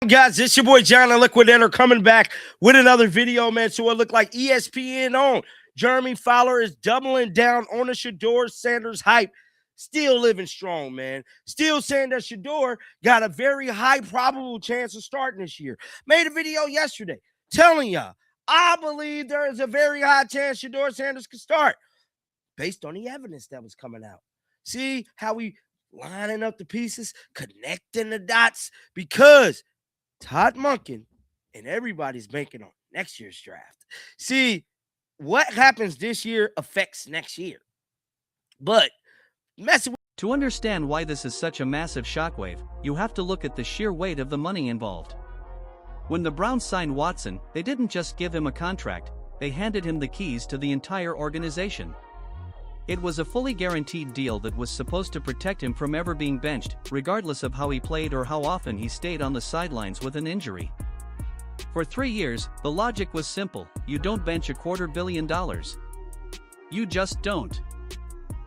Guys, it's your boy John the Liquidator coming back with another video, man. So it looked like ESPN on Jeremy Fowler is doubling down on the Shedeur Sanders hype. Still living strong, man. Still saying that Shedeur got a very high probable chance of starting this year. Made a video yesterday telling y'all, I believe there is a very high chance Shedeur Sanders could start based on the evidence that was coming out. See how we lining up the pieces, connecting the dots, because Todd Monken and everybody's banking on next year's draft. See, what happens this year affects next year. But to understand why this is such a massive shockwave, you have to look at the sheer weight of the money involved. When the Browns signed Watson, they didn't just give him a contract, they handed him the keys to the entire organization. It was a fully guaranteed deal that was supposed to protect him from ever being benched, regardless of how he played or how often he stayed on the sidelines with an injury. For 3 years, the logic was simple: you don't bench $250 million. You just don't.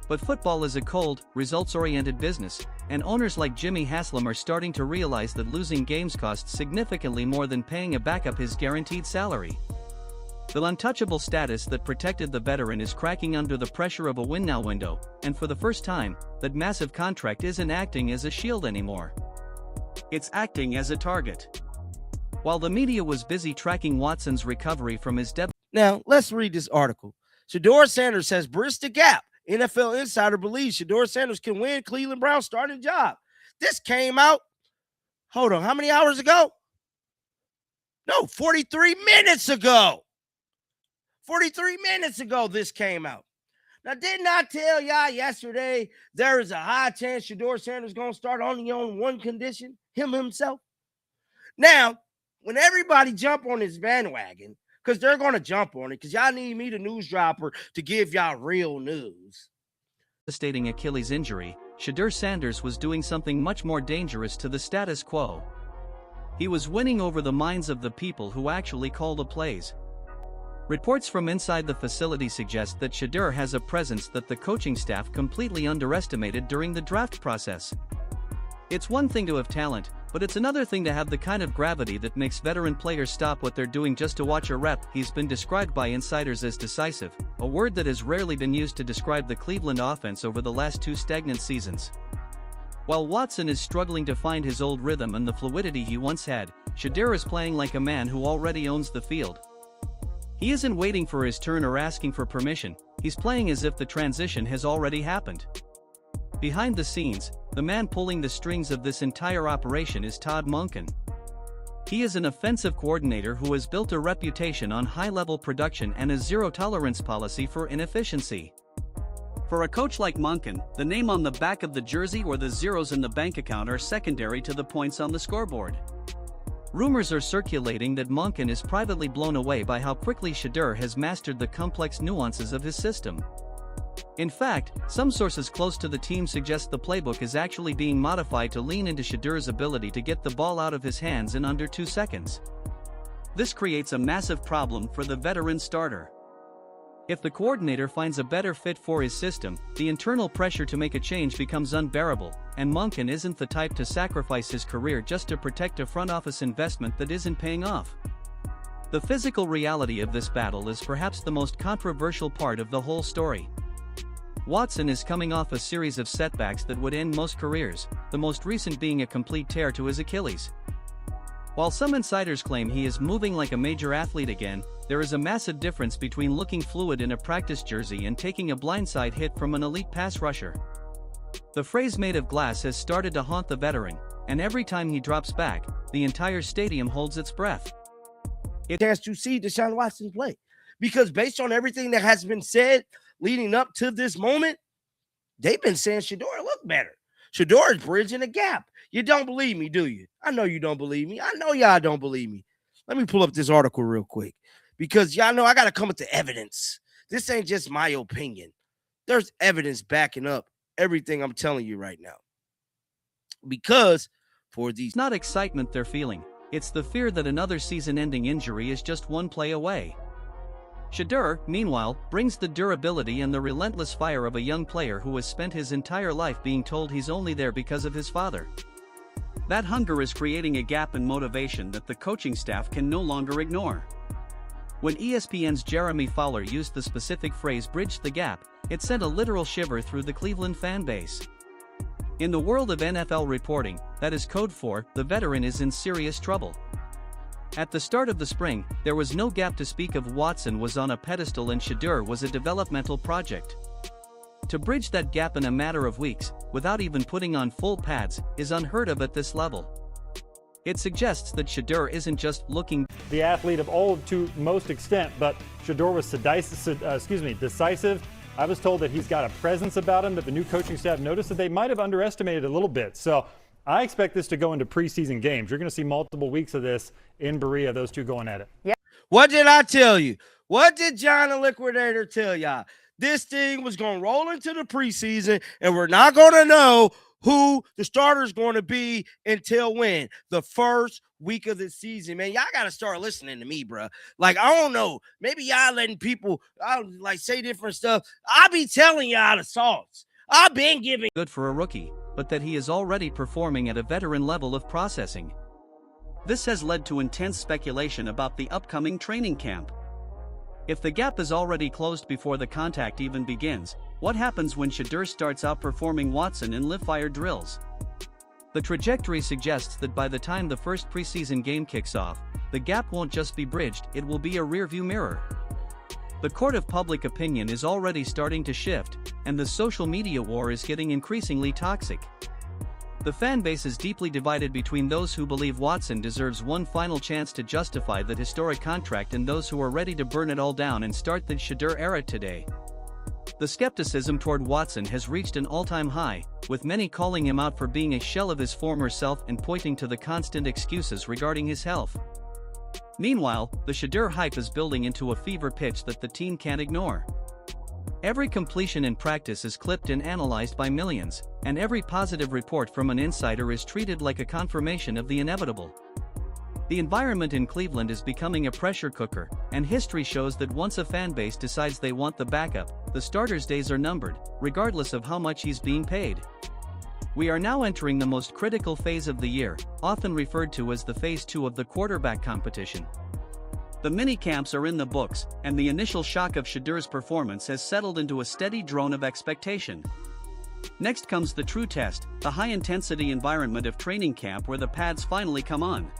But football is a cold, results-oriented business, and owners like Jimmy Haslam are starting to realize that losing games costs significantly more than paying a backup his guaranteed salary. The untouchable status that protected the veteran is cracking under the pressure of a win-now window, and for the first time, that massive contract isn't acting as a shield anymore. It's acting as a target. While the media was busy tracking Watson's recovery from his Now, let's read this article. Shedeur Sanders has bridged the gap. NFL Insider believes Shedeur Sanders can win Cleveland Browns starting job. This came out, hold on, how many hours ago? No, 43 minutes ago. 43 minutes ago, this came out. Now, didn't I tell y'all yesterday there is a high chance Shedeur Sanders going to start only on one condition, himself? Now, when everybody jump on this bandwagon, because they're going to jump on it, because y'all need me, the news dropper, to give y'all real news. Devastating Achilles injury, Shedeur Sanders was doing something much more dangerous to the status quo. He was winning over the minds of the people who actually call the plays. Reports from inside the facility suggest that Shedeur has a presence that the coaching staff completely underestimated during the draft process. It's one thing to have talent, but it's another thing to have the kind of gravity that makes veteran players stop what they're doing just to watch a rep. He's been described by insiders as decisive, a word that has rarely been used to describe the Cleveland offense over the last 2 stagnant seasons. While Watson is struggling to find his old rhythm and the fluidity he once had, Shedeur is playing like a man who already owns the field. He isn't waiting for his turn or asking for permission, he's playing as if the transition has already happened. Behind the scenes, the man pulling the strings of this entire operation is Todd Monken. He is an offensive coordinator who has built a reputation on high-level production and a zero-tolerance policy for inefficiency. For a coach like Monken, the name on the back of the jersey or the zeros in the bank account are secondary to the points on the scoreboard. Rumors are circulating that Monken is privately blown away by how quickly Shedeur has mastered the complex nuances of his system. In fact, some sources close to the team suggest the playbook is actually being modified to lean into Shedeur's ability to get the ball out of his hands in under 2 seconds. This creates a massive problem for the veteran starter. If the coordinator finds a better fit for his system, the internal pressure to make a change becomes unbearable, and Monken isn't the type to sacrifice his career just to protect a front office investment that isn't paying off. The physical reality of this battle is perhaps the most controversial part of the whole story. Watson is coming off a series of setbacks that would end most careers, the most recent being a complete tear to his Achilles. While some insiders claim he is moving like a major athlete again, there is a massive difference between looking fluid in a practice jersey and taking a blindside hit from an elite pass rusher. The phrase "made of glass" has started to haunt the veteran, and every time he drops back, the entire stadium holds its breath. It's a chance to see Deshaun Watson play, because based on everything that has been said leading up to this moment, they've been saying Shedeur look better. Shedeur is bridging the gap. You don't believe me, do you? I know you don't believe me. I know y'all don't believe me. Let me pull up this article real quick, because y'all know I got to come with the evidence. This ain't just my opinion. There's evidence backing up everything I'm telling you right now. Because for these... It's not excitement they're feeling, it's the fear that another season-ending injury is just one play away. Shedeur, meanwhile, brings the durability and the relentless fire of a young player who has spent his entire life being told he's only there because of his father. That hunger is creating a gap in motivation that the coaching staff can no longer ignore. When ESPN's Jeremy Fowler used the specific phrase "bridge the gap," it sent a literal shiver through the Cleveland fan base. In the world of NFL reporting, that is code for the veteran is in serious trouble. At the start of the spring, there was no gap to speak of. Watson was on a pedestal and Shedeur was a developmental project. To bridge that gap in a matter of weeks, without even putting on full pads, is unheard of at this level. It suggests that Shedeur isn't just looking the athlete of old to most extent, but Shedeur was decisive. I was told that he's got a presence about him that the new coaching staff noticed that they might have underestimated a little bit. So I expect this to go into preseason games. You're going to see multiple weeks of this in Berea, those two going at it. Yeah. What did I tell you? What did John the Liquidator tell y'all? This thing was going to roll into the preseason, and we're not going to know who the starter is going to be until when? The first week of the season, man. Y'all got to start listening to me, bro. Like, I don't know. Maybe y'all letting people say different stuff. I be telling y'all the sauce. I've been giving good for a rookie, but that he is already performing at a veteran level of processing. This has led to intense speculation about the upcoming training camp. If the gap is already closed before the contact even begins, what happens when Shedeur starts outperforming Watson in live-fire drills? The trajectory suggests that by the time the first preseason game kicks off, the gap won't just be bridged, it will be a rearview mirror. The court of public opinion is already starting to shift, and the social media war is getting increasingly toxic. The fan base is deeply divided between those who believe Watson deserves one final chance to justify that historic contract and those who are ready to burn it all down and start the Shedeur era today. The skepticism toward Watson has reached an all-time high, with many calling him out for being a shell of his former self and pointing to the constant excuses regarding his health. Meanwhile, the Shedeur hype is building into a fever pitch that the team can't ignore. Every completion in practice is clipped and analyzed by millions, and every positive report from an insider is treated like a confirmation of the inevitable. The environment in Cleveland is becoming a pressure cooker, and history shows that once a fan base decides they want the backup, the starter's days are numbered, regardless of how much he's being paid. We are now entering the most critical phase of the year, often referred to as the Phase 2 of the quarterback competition. The mini-camps are in the books, and the initial shock of Shedeur's performance has settled into a steady drone of expectation. Next comes the true test, the high-intensity environment of training camp where the pads finally come on.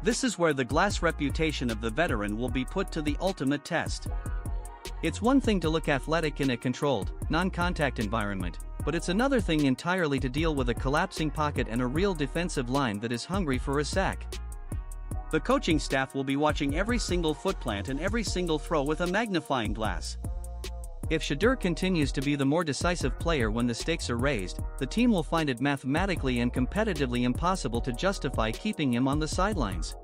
This is where the glass reputation of the veteran will be put to the ultimate test. It's one thing to look athletic in a controlled, non-contact environment, but it's another thing entirely to deal with a collapsing pocket and a real defensive line that is hungry for a sack. The coaching staff will be watching every single footplant and every single throw with a magnifying glass. If Shedeur continues to be the more decisive player when the stakes are raised, the team will find it mathematically and competitively impossible to justify keeping him on the sidelines.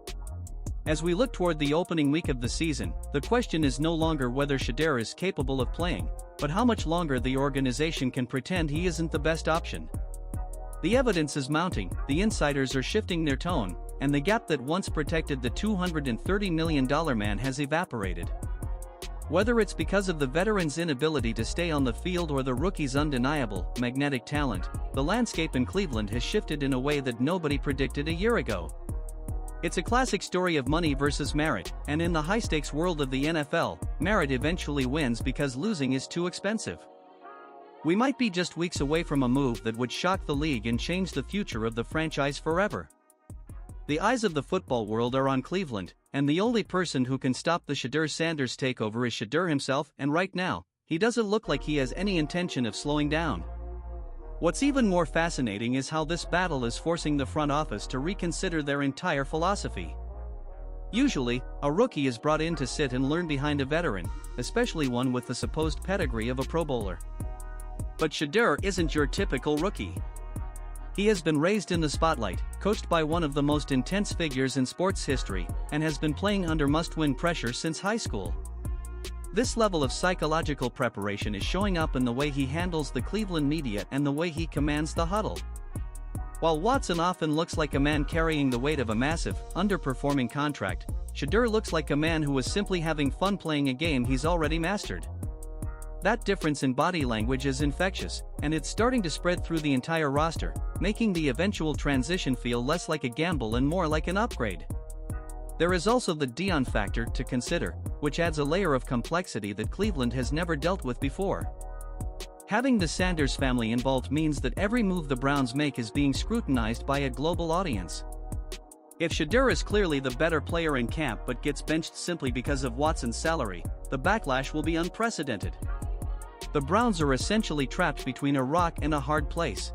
As we look toward the opening week of the season, the question is no longer whether Shedeur is capable of playing, but how much longer the organization can pretend he isn't the best option. The evidence is mounting, the insiders are shifting their tone, and the gap that once protected the $230 million man has evaporated. Whether it's because of the veteran's inability to stay on the field or the rookie's undeniable, magnetic talent, the landscape in Cleveland has shifted in a way that nobody predicted a year ago. It's a classic story of money versus merit, and in the high-stakes world of the NFL, merit eventually wins because losing is too expensive. We might be just weeks away from a move that would shock the league and change the future of the franchise forever. The eyes of the football world are on Cleveland, and the only person who can stop the Shedeur Sanders takeover is Shedeur himself, and right now, he doesn't look like he has any intention of slowing down. What's even more fascinating is how this battle is forcing the front office to reconsider their entire philosophy. Usually, a rookie is brought in to sit and learn behind a veteran, especially one with the supposed pedigree of a Pro Bowler. But Shedeur isn't your typical rookie. He has been raised in the spotlight, coached by one of the most intense figures in sports history, and has been playing under must-win pressure since high school. This level of psychological preparation is showing up in the way he handles the Cleveland media and the way he commands the huddle. While Watson often looks like a man carrying the weight of a massive, underperforming contract, Shedeur looks like a man who is simply having fun playing a game he's already mastered. That difference in body language is infectious, and it's starting to spread through the entire roster, making the eventual transition feel less like a gamble and more like an upgrade. There is also the Dion factor to consider, which adds a layer of complexity that Cleveland has never dealt with before. Having the Sanders family involved means that every move the Browns make is being scrutinized by a global audience. If Shedeur is clearly the better player in camp but gets benched simply because of Watson's salary, the backlash will be unprecedented. The Browns are essentially trapped between a rock and a hard place.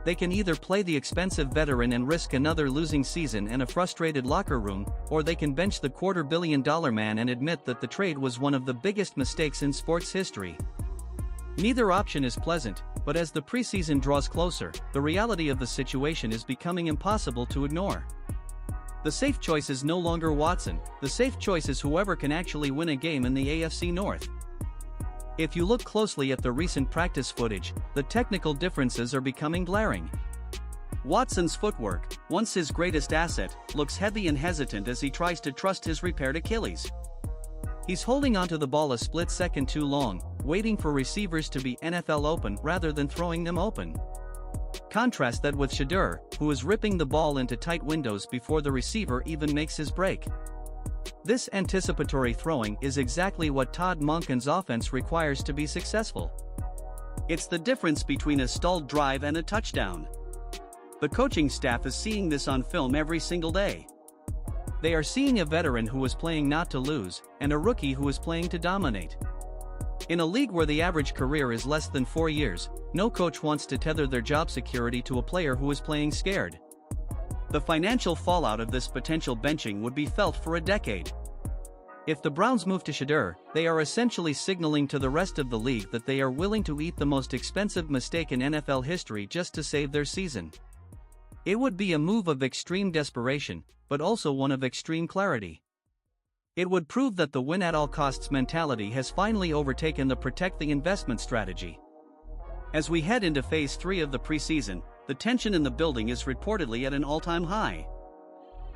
They can either play the expensive veteran and risk another losing season and a frustrated locker room, or they can bench the $250 million man and admit that the trade was one of the biggest mistakes in sports history. Neither option is pleasant, but as the preseason draws closer, the reality of the situation is becoming impossible to ignore. The safe choice is no longer Watson, the safe choice is whoever can actually win a game in the AFC North. If you look closely at the recent practice footage, the technical differences are becoming glaring. Watson's footwork, once his greatest asset, looks heavy and hesitant as he tries to trust his repaired Achilles. He's holding onto the ball a split second too long, waiting for receivers to be NFL open rather than throwing them open. Contrast that with Shedeur, who is ripping the ball into tight windows before the receiver even makes his break. This anticipatory throwing is exactly what Todd Monken's offense requires to be successful. It's the difference between a stalled drive and a touchdown. The coaching staff is seeing this on film every single day. They are seeing a veteran who is playing not to lose, and a rookie who is playing to dominate. In a league where the average career is less than 4 years, no coach wants to tether their job security to a player who is playing scared. The financial fallout of this potential benching would be felt for a decade. If the Browns move to Shedeur, they are essentially signaling to the rest of the league that they are willing to eat the most expensive mistake in NFL history just to save their season. It would be a move of extreme desperation, but also one of extreme clarity. It would prove that the win-at-all-costs mentality has finally overtaken the protect the investment strategy. As we head into Phase 3 of the preseason, the tension in the building is reportedly at an all-time high.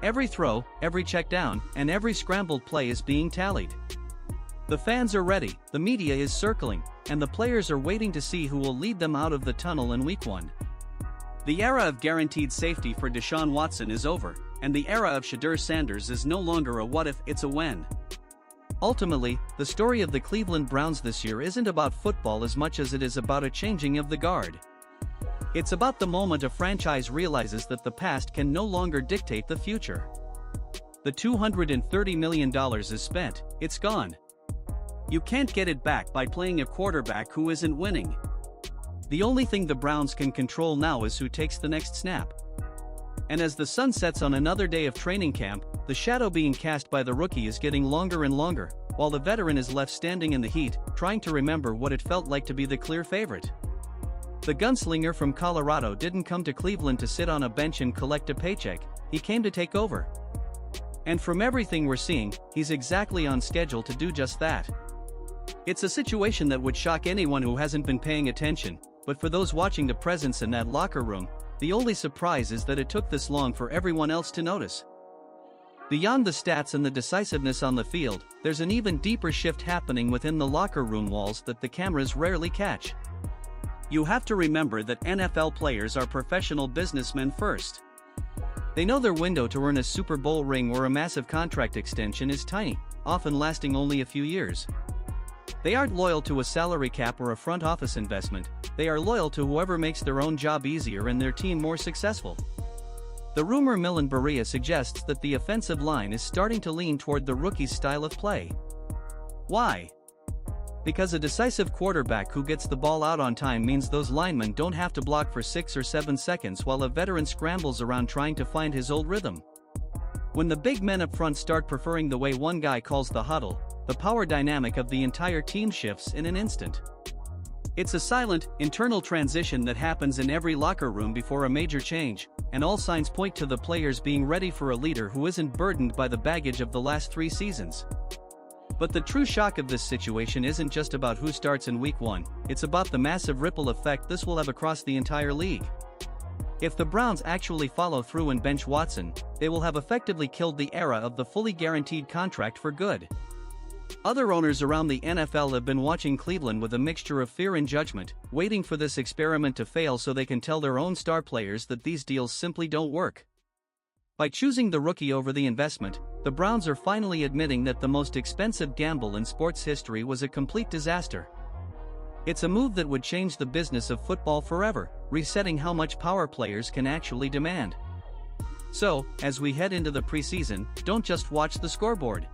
Every throw, every check down, and every scrambled play is being tallied. The fans are ready, the media is circling, and the players are waiting to see who will lead them out of the tunnel in Week 1. The era of guaranteed safety for Deshaun Watson is over, and the era of Shedeur Sanders is no longer a what if, it's a when. Ultimately, the story of the Cleveland Browns this year isn't about football as much as it is about a changing of the guard. It's about the moment a franchise realizes that the past can no longer dictate the future. The $230 million is spent, it's gone. You can't get it back by playing a quarterback who isn't winning. The only thing the Browns can control now is who takes the next snap. And as the sun sets on another day of training camp, the shadow being cast by the rookie is getting longer and longer, while the veteran is left standing in the heat, trying to remember what it felt like to be the clear favorite. The gunslinger from Colorado didn't come to Cleveland to sit on a bench and collect a paycheck, he came to take over. And from everything we're seeing, he's exactly on schedule to do just that. It's a situation that would shock anyone who hasn't been paying attention, but for those watching the presence in that locker room, the only surprise is that it took this long for everyone else to notice. Beyond the stats and the decisiveness on the field, there's an even deeper shift happening within the locker room walls that the cameras rarely catch. You have to remember that NFL players are professional businessmen first. They know their window to earn a Super Bowl ring or a massive contract extension is tiny, often lasting only a few years. They aren't loyal to a salary cap or a front office investment, they are loyal to whoever makes their own job easier and their team more successful. The rumor mill in Berea suggests that the offensive line is starting to lean toward the rookie's style of play. Why? Because a decisive quarterback who gets the ball out on time means those linemen don't have to block for 6 or 7 seconds while a veteran scrambles around trying to find his old rhythm. When the big men up front start preferring the way one guy calls the huddle, the power dynamic of the entire team shifts in an instant. It's a silent, internal transition that happens in every locker room before a major change, and all signs point to the players being ready for a leader who isn't burdened by the baggage of the last 3 seasons. But the true shock of this situation isn't just about who starts in Week 1, it's about the massive ripple effect this will have across the entire league. If the Browns actually follow through and bench Watson, they will have effectively killed the era of the fully guaranteed contract for good. Other owners around the NFL have been watching Cleveland with a mixture of fear and judgment, waiting for this experiment to fail so they can tell their own star players that these deals simply don't work. By choosing the rookie over the investment, the Browns are finally admitting that the most expensive gamble in sports history was a complete disaster. It's a move that would change the business of football forever, resetting how much power players can actually demand. So, as we head into the preseason, don't just watch the scoreboard.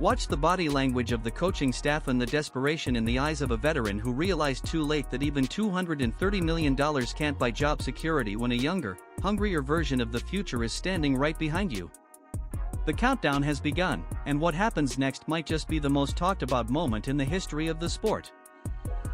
Watch the body language of the coaching staff and the desperation in the eyes of a veteran who realized too late that even $230 million can't buy job security when a younger, hungrier version of the future is standing right behind you. The countdown has begun, and what happens next might just be the most talked about moment in the history of the sport.